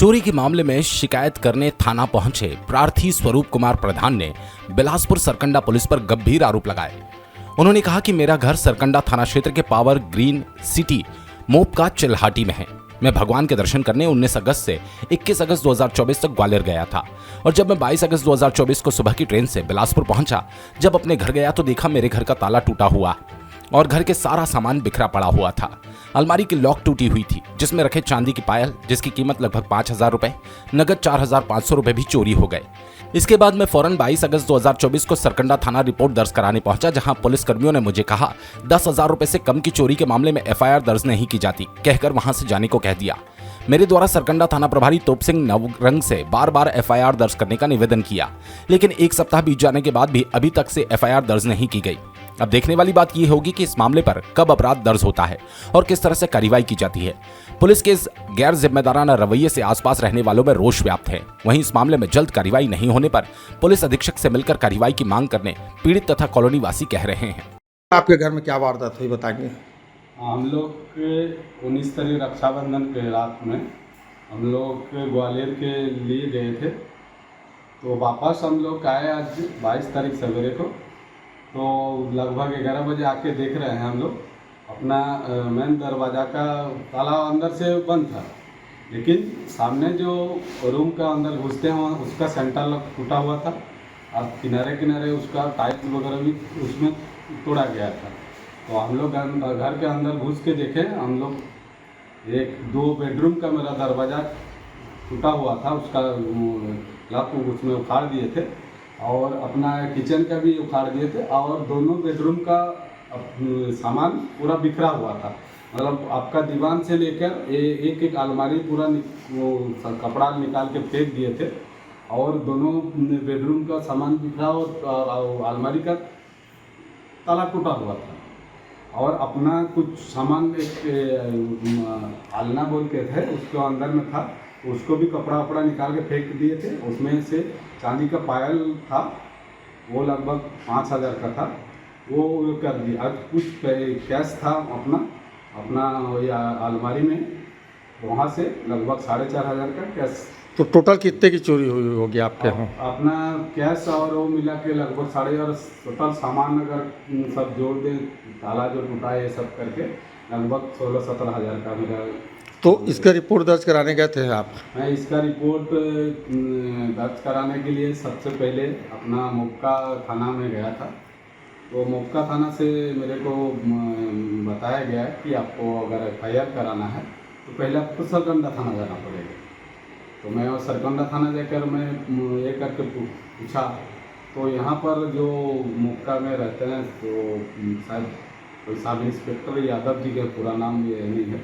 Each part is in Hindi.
चोरी के मामले में शिकायत करने थाना पहुंचे प्रार्थी स्वरूप कुमार प्रधान ने बिलासपुर सरकंडा पुलिस पर गंभीर आरोप लगाए। उन्होंने कहा कि मेरा घर सरकंडा थाना क्षेत्र के Power Green City Mopka Chilhati में है। मैं भगवान के दर्शन करने 19 अगस्त से 21 अगस्त 2024 तक ग्वालियर गया था और जब मैं 22 अगस्त 2024 को सुबह की ट्रेन से बिलासपुर पहुंचा, जब अपने घर गया तो देखा मेरे घर का ताला टूटा हुआ और घर के सारा सामान बिखरा पड़ा हुआ था। अलमारी की लॉक टूटी हुई थी जिसमें रखे चांदी की पायल जिसकी कीमत लगभग 5,000 रुपए, नगद 4,500 रुपए भी चोरी हो गए। इसके बाद मैं फौरन 22 अगस्त 2024 को सरकंडा थाना रिपोर्ट दर्ज कराने पहुंचा, जहां पुलिस कर्मियों ने मुझे कहा 10,000 रुपए से कम की चोरी के मामले में एफआईआर दर्ज नहीं की जाती, कहकर वहां से जाने को कह दिया। मेरे द्वारा सरकंडा थाना प्रभारी तोप सिंह नवरंग से बार बार एफआईआर दर्ज करने का निवेदन किया, लेकिन एक सप्ताह बीत जाने के बाद भी अभी तक से एफआईआर दर्ज नहीं की गई। अब देखने वाली बात यह होगी कि इस मामले पर कब अपराध दर्ज होता है और किस तरह से कार्रवाई की जाती है। पुलिस के इस गैर जिम्मेदाराना रवैये से आसपास रहने वालों में रोष व्याप्त है। वहीं इस मामले में जल्द कार्रवाई नहीं होने पर पुलिस अधीक्षक से मिलकर कार्रवाई की मांग करने पीड़ित तथा कॉलोनी वासी कह रहे हैं। आपके घर में क्या वारदात हुई बताएंगे? हम लोग के 19 तारीख रक्षाबंधन के रात में हम लोग ग्वालियर के लिए गए थे, तो वापस हम लोग आए आज 22 तारीख सवेरे को। तो लगभग 11 बजे आके देख रहे हैं हम लोग अपना मेन दरवाज़ा का ताला अंदर से बंद था, लेकिन सामने जो रूम का अंदर घुसते हैं उसका सेंटर लॉक टूटा हुआ था और किनारे किनारे उसका टाइल्स वगैरह भी उसमें तोड़ा गया था। तो हम लोग घर के अंदर घुस के देखे, हम लोग 1-2 बेडरूम का मेरा दरवाज़ा टूटा हुआ था, उसका लॉक उसमें उखाड़ दिए थे और अपना किचन का भी उखाड़ दिए थे और दोनों बेडरूम का सामान पूरा बिखरा हुआ था। मतलब आपका दीवान से लेकर एक एक अलमारी पूरा कपड़ा निकाल के फेंक दिए थे और दोनों बेडरूम का सामान बिखरा और अलमारी का ताला टूटा हुआ था। और अपना कुछ सामान एक आलना बोल के थे उसके अंदर में था, उसको भी कपड़ा वपड़ा निकाल के फेंक दिए थे। उसमें से चांदी का पायल था, वो लगभग 5,000 का था, वो कर दिया। आज कुछ कैश था अपना वही अलमारी में, वहाँ से लगभग 4,500 का कैश। तो टोटल कितने की चोरी हुई होगी आपके यहाँ? अपना कैश और वो मिला के लगभग 4,500 टोटल सामान अगर सब जोड़ दें, ताला जो टूटा है ये सब करके लगभग 16-17 हज़ार का मेरा। तो इसका रिपोर्ट दर्ज कराने गए थे आप? मैं इसका रिपोर्ट दर्ज कराने के लिए सबसे पहले अपना मोपका थाना में गया था। तो मोपका थाना से मेरे को बताया गया कि आपको अगर एफआईआर कराना है तो पहले आपको सरकंडा थाना जाना पड़ेगा। तो मैं सरकंडा थाना जाकर मैं ये करके पूछा, तो यहाँ पर जो मोपका में रहते हैं तो शायद कोई सब इंस्पेक्टर यादव जी का पूरा नाम ये नहीं है।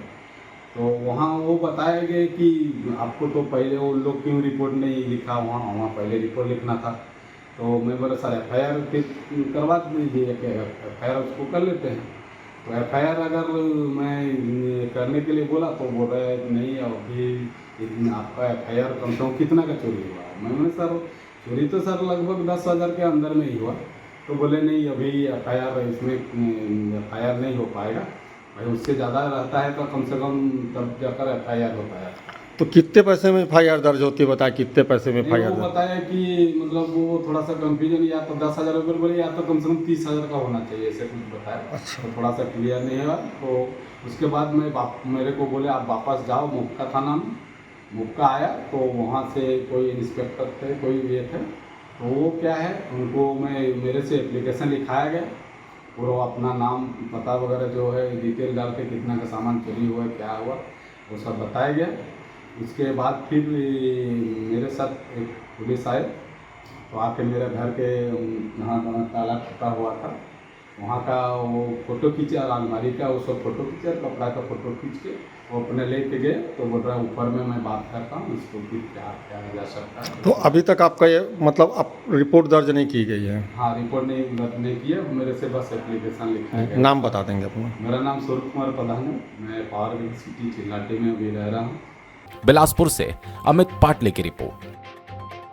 तो वहाँ वो बताया गया कि आपको तो पहले वो लोग क्यों रिपोर्ट नहीं लिखा, वहाँ पहले रिपोर्ट लिखना था। तो मैं बोला सर एफआईआर करवा दीजिए, एफआईआर उसको कर लेते हैं। तो एफआईआर अगर मैं करने के लिए बोला तो बोल रहे नहीं अभी आपका एफआईआर कम से कम कितना का चोरी हुआ है। मैंने सर चोरी तो सर लगभग 10,000 के अंदर में ही हुआ। तो बोले नहीं अभी एफआईआर इसमें एफआईआर नहीं हो पाएगा, भाई उससे ज़्यादा रहता है तो कम से कम तब जाकर एफआईआर होता है। तो कितने पैसे में एफआईआर दर्ज होती है बताया? कितने पैसे में एफआईआर? वो बताया कि मतलब वो थोड़ा सा कंफ्यूजन, या तो 10,000 रुपये बोले या तो कम से कम 30,000 का होना चाहिए, ऐसे कुछ बताया। अच्छा। तो थोड़ा सा क्लियर नहीं हुआ। तो उसके बाद मेरे को बोले आप वापस जाओ मोपका थाना में। मोपका आया तो वहाँ से कोई इंस्पेक्टर थे, कोई ये थे, तो वो क्या है उनको मेरे से एप्लीकेशन लिखाया गया, पूरा अपना नाम पता वगैरह जो है डिटेल डाल के कितना का सामान चोरी हुआ क्या हुआ वो सब बताया गया। उसके बाद फिर मेरे साथ एक पुलिस आए, तो आके मेरे घर के यहाँ ताला टूटा हुआ था, वहाँ का वो फ़ोटो खींचे और अलमारी का वो सब फ़ोटो खींचे, कपड़ा का फ़ोटो खींच के वो अपने लेके गए। तो बोल रहा है ऊपर में मैं बात करता हूँ, इसको फिर क्या किया जा सकता है। तो अभी तक आपका ये मतलब आप रिपोर्ट दर्ज नहीं की गई है? हाँ, रिपोर्ट नहीं की है, मेरे से बस एप्लीकेशन लिखा है। नाम बता देंगे अपना? मेरा नाम स्वरूप कुमार प्रधान है, मैं पावर ग्रिड सिटी चिल्हाटी में अभी रह रहा हूँ। बिलासपुर से अमित पाटले की रिपोर्ट।